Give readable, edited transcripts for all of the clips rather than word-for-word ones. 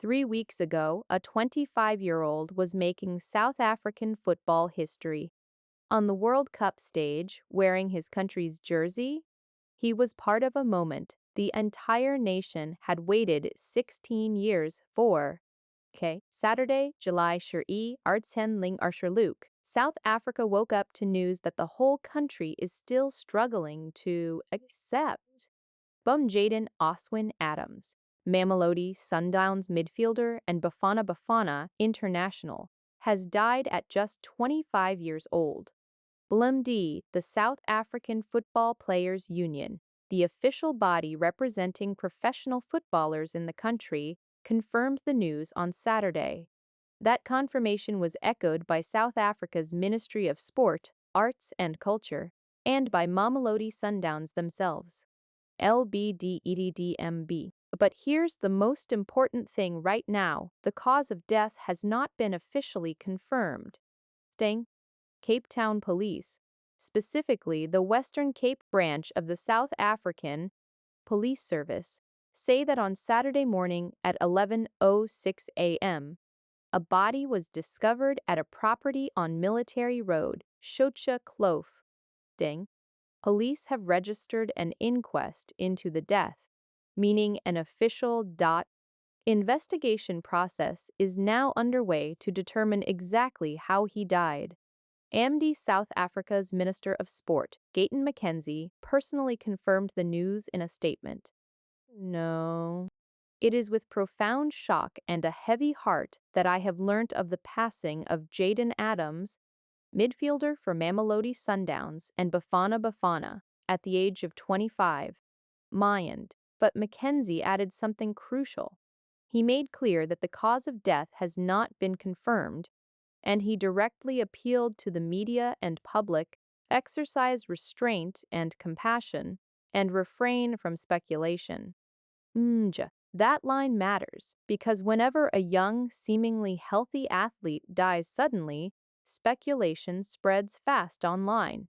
3 weeks ago, a 25-year-old was making South African football history. On the World Cup stage, wearing his country's jersey, he was part of a moment the entire nation had waited 16 years for. Saturday, July Shir-e Artsen Ling Arsherluk. South Africa woke up to news that the whole country is still struggling to accept. Bum Jaden Oswin Adams, Mamelodi Sundowns midfielder and Bafana international, has died at just 25 years old. BLMD, the South African Football Players Union, the official body representing professional footballers in the country, confirmed the news on Saturday. That confirmation was echoed by South Africa's Ministry of Sport, Arts and Culture, and by Mamelodi Sundowns themselves. LBDEDDMB. But here's the most important thing right now: the cause of death has not been officially confirmed. Staying Cape Town Police, specifically the Western Cape branch of the South African Police Service, say that on Saturday morning at 11:06 a.m., a body was discovered at a property on Military Road, Shotja Kloof. Police have registered an inquest into the death, meaning an official investigation process is now underway to determine exactly how he died. AMD South Africa's Minister of Sport, Gayton McKenzie, personally confirmed the news in a statement. No. It is with profound shock and a heavy heart that I have learnt of the passing of Jaden Adams, midfielder for Mamelodi Sundowns and Bafana, at the age of 25. Mayand. But Mackenzie added something crucial. He made clear that the cause of death has not been confirmed, and he directly appealed to the media and public: exercise restraint and compassion, and refrain from speculation. That line matters, because whenever a young, seemingly healthy athlete dies suddenly, speculation spreads fast online.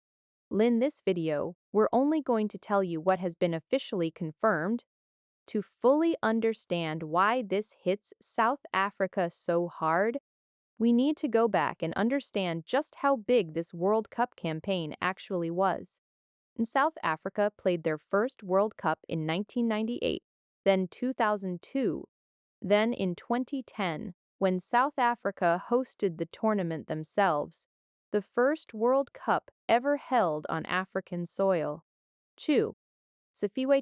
In this video, we're only going to tell you what has been officially confirmed. To fully understand why this hits South Africa so hard, we need to go back and understand just how big this World Cup campaign actually was. And South Africa played their first World Cup in 1998, then 2002, then in 2010, when South Africa hosted the tournament themselves, the first World Cup ever held on African soil. Sifiwe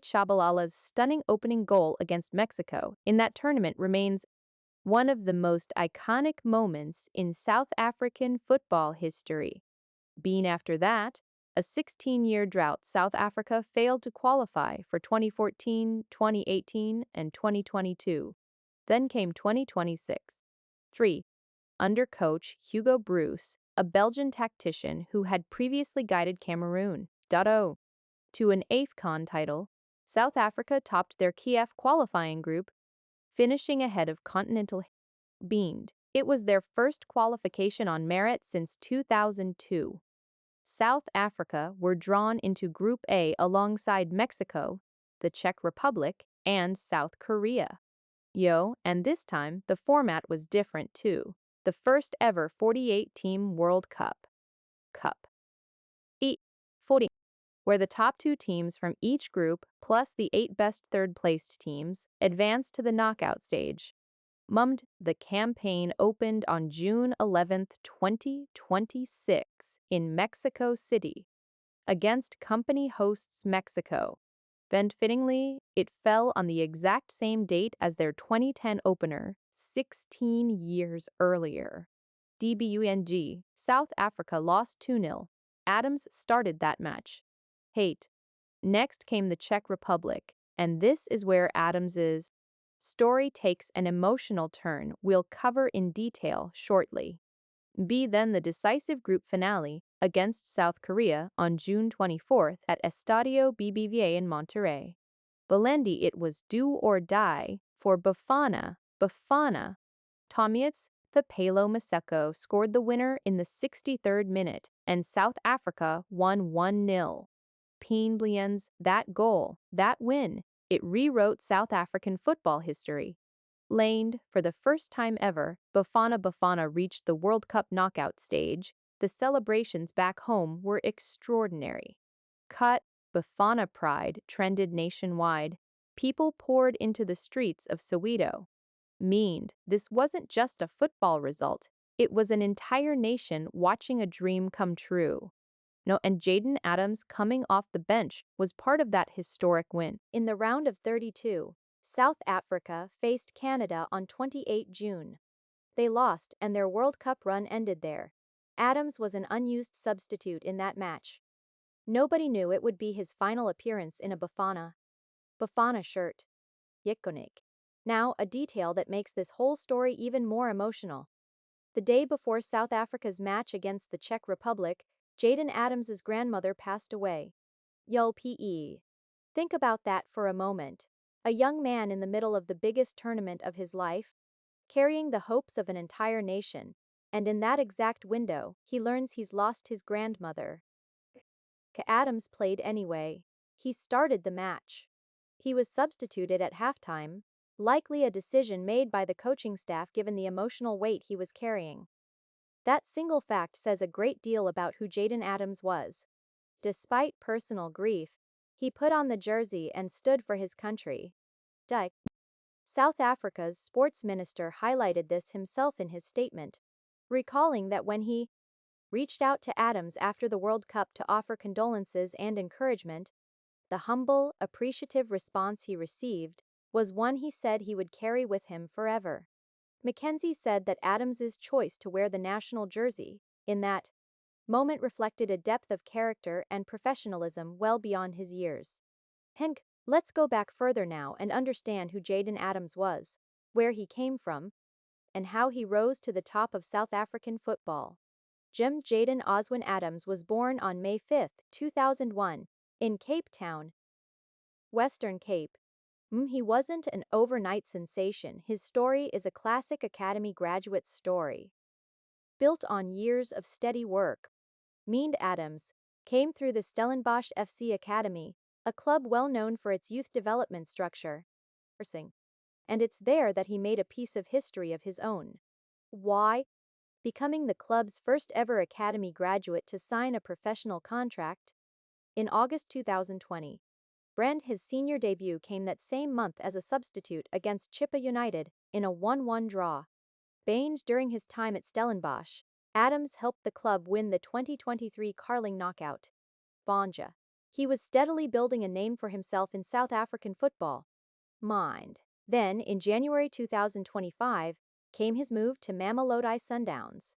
Tshabalala's stunning opening goal against Mexico in that tournament remains one of the most iconic moments in South African football history. After that, a 16-year drought, South Africa failed to qualify for 2014, 2018, and 2022. Then came 2026. Under coach Hugo Broos, a Belgian tactician who had previously guided Cameroon, to an AFCON title, South Africa topped their Kiev qualifying group, finishing ahead of continental Beamed. It was their first qualification on merit since 2002. South Africa were drawn into Group A alongside Mexico, the Czech Republic, and South Korea. And this time, the format was different too. The first ever 48-team World Cup. E40, where the top 2 teams from each group, plus the 8 best third-placed teams, advanced to the knockout stage. The campaign opened on June 11, 2026, in Mexico City, against company hosts Mexico. Fittingly, it fell on the exact same date as their 2010 opener, 16 years earlier. South Africa lost 2-0. Adams started that match. Next came the Czech Republic, and this is where Adams's story takes an emotional turn we'll cover in detail shortly. Then the decisive group finale against South Korea on June 24th at Estadio BBVA in Monterrey. Belendi, it was do or die for Bafana. Tomiets Thapelo Maseko scored the winner in the 63rd minute, and South Africa won 1-0. That goal, that win, it rewrote South African football history. Laned, for the first time ever, Bafana reached the World Cup knockout stage. The celebrations back home were extraordinary. Cut, Bafana pride trended nationwide. People poured into the streets of Soweto. This wasn't just a football result, it was an entire nation watching a dream come true. No, and Jaden Adams coming off the bench was part of that historic win. In the round of 32, South Africa faced Canada on 28 June. They lost and their World Cup run ended there. Adams was an unused substitute in that match. Nobody knew it would be his final appearance in a Bafana shirt. Yikonik. Now, a detail that makes this whole story even more emotional. The day before South Africa's match against the Czech Republic, Jaden Adams's grandmother passed away. Pe. Think about that for a moment. A young man in the middle of the biggest tournament of his life, carrying the hopes of an entire nation, and in that exact window, he learns he's lost his grandmother. Adams played anyway. He started the match. He was substituted at halftime, likely a decision made by the coaching staff given the emotional weight he was carrying. That single fact says a great deal about who Jaden Adams was. Despite personal grief, he put on the jersey and stood for his country. South Africa's sports minister highlighted this himself in his statement, recalling that when he reached out to Adams after the World Cup to offer condolences and encouragement, the humble, appreciative response he received was one he said he would carry with him forever. Mackenzie said that Adams's choice to wear the national jersey, in that moment, reflected a depth of character and professionalism well beyond his years. Henk, let's go back further now and understand who Jaden Adams was, where he came from, and how he rose to the top of South African football. Jaden Oswin Adams was born on May 5, 2001, in Cape Town, Western Cape. He wasn't an overnight sensation. His story is a classic academy graduate story, built on years of steady work. Adams came through the Stellenbosch FC Academy, a club well known for its youth development structure, and it's there that he made a piece of history of his own. Why? Becoming the club's first ever academy graduate to sign a professional contract. In August 2020, his senior debut came that same month as a substitute against Chippa United in a 1-1 draw. During his time at Stellenbosch, Adams helped the club win the 2023 Carling knockout. Banja. He was steadily building a name for himself in South African football. Then, in January 2025, came his move to Mamelodi Sundowns.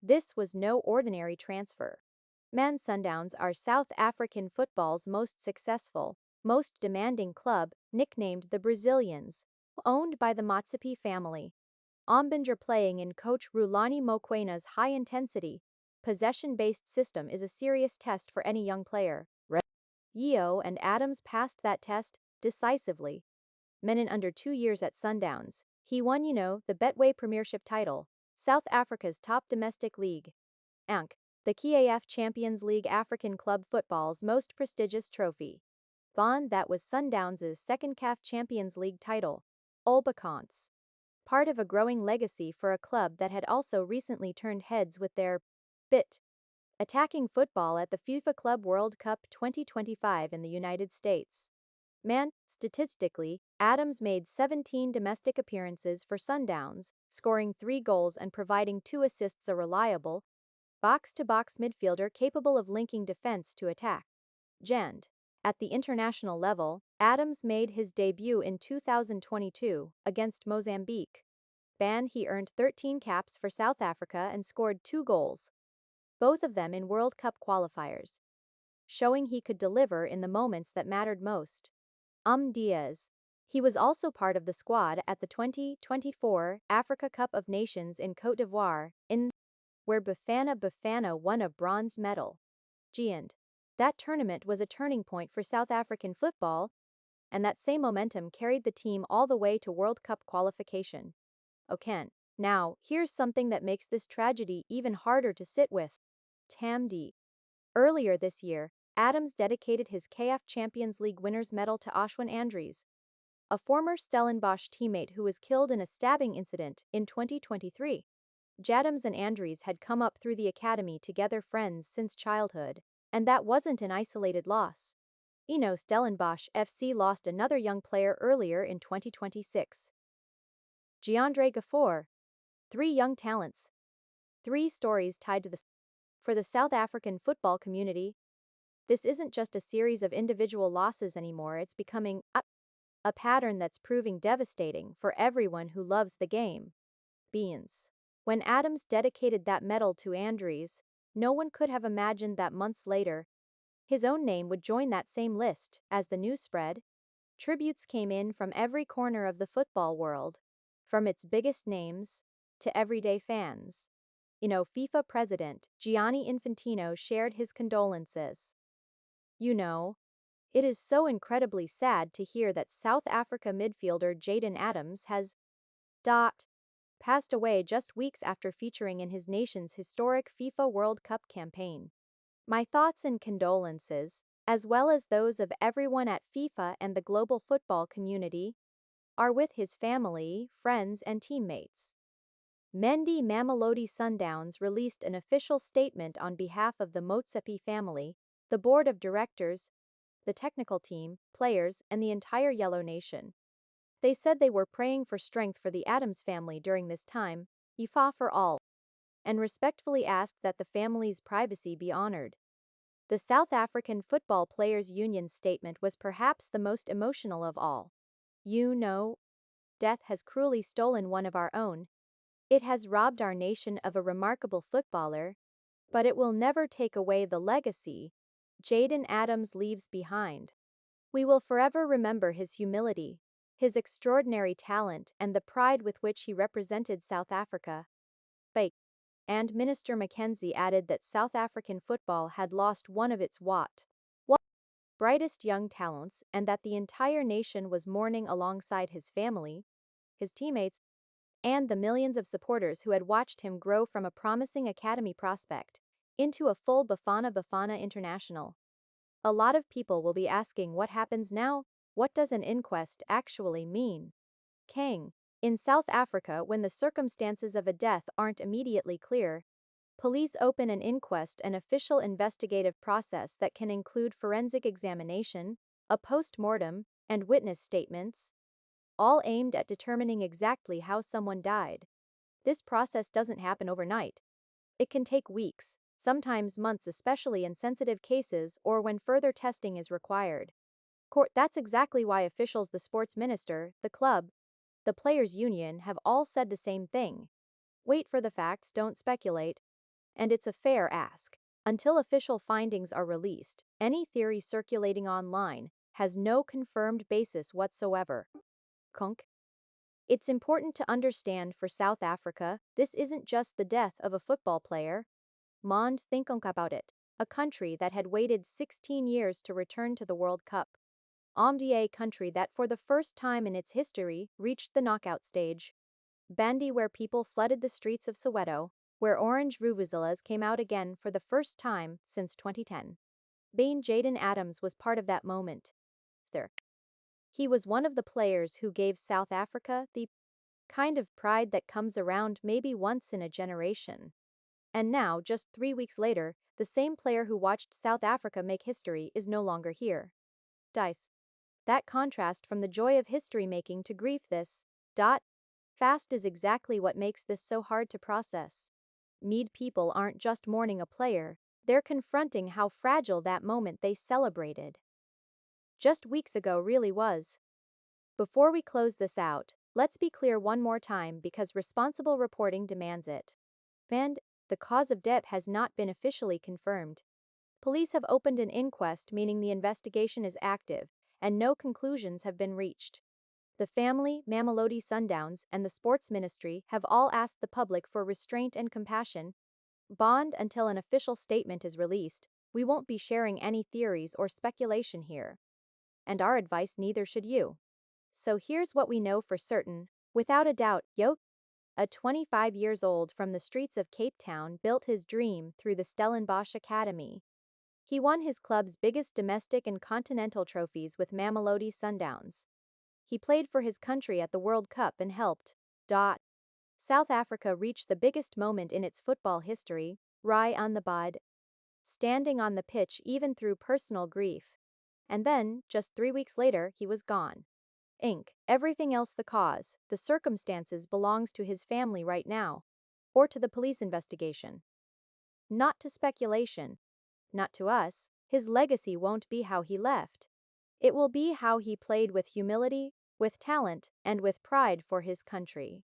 This was no ordinary transfer. Sundowns are South African football's most successful, most demanding club, nicknamed the Brazilians, owned by the Motsepe family. Ombinger playing in coach Rulani Mokwena's high-intensity, possession-based system is a serious test for any young player. Yeo and Adams passed that test decisively. In under 2 years at Sundowns, he won the Betway Premiership title, South Africa's top domestic league. The CAF Champions League, African club football's most prestigious trophy. That was Sundowns' second CAF Champions League title. Olbakants. Part of a growing legacy for a club that had also recently turned heads with their attacking football at the FIFA Club World Cup 2025 in the United States. Statistically, Adams made 17 domestic appearances for Sundowns, scoring 3 goals and providing 2 assists, a reliable, box-to-box midfielder capable of linking defense to attack. At the international level, Adams made his debut in 2022 against Mozambique. He earned 13 caps for South Africa and scored 2 goals, both of them in World Cup qualifiers, showing he could deliver in the moments that mattered most. Diaz. He was also part of the squad at the 2024 Africa Cup of Nations in Côte d'Ivoire, where Bafana won a bronze medal. That tournament was a turning point for South African football, and that same momentum carried the team all the way to World Cup qualification. Now, here's something that makes this tragedy even harder to sit with. Tamdi. Earlier this year, Adams dedicated his CAF Champions League winners' medal to Ashwin Andries, a former Stellenbosch teammate who was killed in a stabbing incident in 2023. Jadams and Andries had come up through the academy together, friends since childhood, and that wasn't an isolated loss. Stellenbosch FC lost another young player earlier in 2026. Giandre Gafford. Three young talents. Three stories tied to the. For the South African football community, this isn't just a series of individual losses anymore, it's becoming a pattern that's proving devastating for everyone who loves the game. Beans. When Adams dedicated that medal to Andries, no one could have imagined that months later, his own name would join that same list. As the news spread, tributes came in from every corner of the football world, from its biggest names to everyday fans. FIFA President Gianni Infantino shared his condolences. It is so incredibly sad to hear that South Africa midfielder Jaden Adams has passed away just weeks after featuring in his nation's historic FIFA World Cup campaign. My thoughts and condolences, as well as those of everyone at FIFA and the global football community, are with his family, friends, and teammates. Mendi Mamelodi Sundowns released an official statement on behalf of the Motsepe family, the board of directors, the technical team, players, and the entire Yellow Nation. They said they were praying for strength for the Adams family during this time, FIFA for all, and respectfully asked that the family's privacy be honored. The South African Football Players Union statement was perhaps the most emotional of all. Death has cruelly stolen one of our own. It has robbed our nation of a remarkable footballer, but it will never take away the legacy Jaden Adams leaves behind. We will forever remember his humility, his extraordinary talent, and the pride with which he represented South Africa. And Minister Mackenzie added that South African football had lost one of its brightest young talents, and that the entire nation was mourning alongside his family, his teammates, and the millions of supporters who had watched him grow from a promising academy prospect into a full Bafana Bafana international. A lot of people will be asking, what happens now? What does an inquest actually mean? In South Africa, when the circumstances of a death aren't immediately clear, police open an inquest, an official investigative process that can include forensic examination, a post-mortem, and witness statements, all aimed at determining exactly how someone died. This process doesn't happen overnight. It can take weeks, sometimes months, especially in sensitive cases or when further testing is required. That's exactly why officials, the sports minister, the club, the players' union have all said the same thing. Wait for the facts, don't speculate. And it's a fair ask. Until official findings are released, any theory circulating online has no confirmed basis whatsoever. It's important to understand, for South Africa, this isn't just the death of a football player. Think about it. A country that had waited 16 years to return to the World Cup. A country that for the first time in its history reached the knockout stage. Bandi, where people flooded the streets of Soweto, where orange vuvuzelas came out again for the first time since 2010. Jaden Adams was part of that moment. He was one of the players who gave South Africa the kind of pride that comes around maybe once in a generation. And now, just 3 weeks later, the same player who watched South Africa make history is no longer here. That contrast from the joy of history-making to grief this fast is exactly what makes this so hard to process. People aren't just mourning a player, they're confronting how fragile that moment they celebrated just weeks ago really was. Before we close this out, let's be clear one more time, because responsible reporting demands it. The cause of death has not been officially confirmed. Police have opened an inquest, meaning the investigation is active, and no conclusions have been reached. The family, Mamelodi Sundowns, and the sports ministry have all asked the public for restraint and compassion. Until an official statement is released, we won't be sharing any theories or speculation here. And our advice, neither should you. So here's what we know for certain. Without a doubt, a 25 years old from the streets of Cape Town, built his dream through the Stellenbosch Academy. He won his club's biggest domestic and continental trophies with Mamelodi Sundowns. He played for his country at the World Cup and helped. South Africa reached the biggest moment in its football history, Rai on the Bod, standing on the pitch even through personal grief. And then, just 3 weeks later, he was gone. Everything else the cause, the circumstances belongs to his family right now. Or to the police investigation. Not to speculation. Not to us. His legacy won't be how he left. It will be how he played with humility, with talent, and with pride for his country.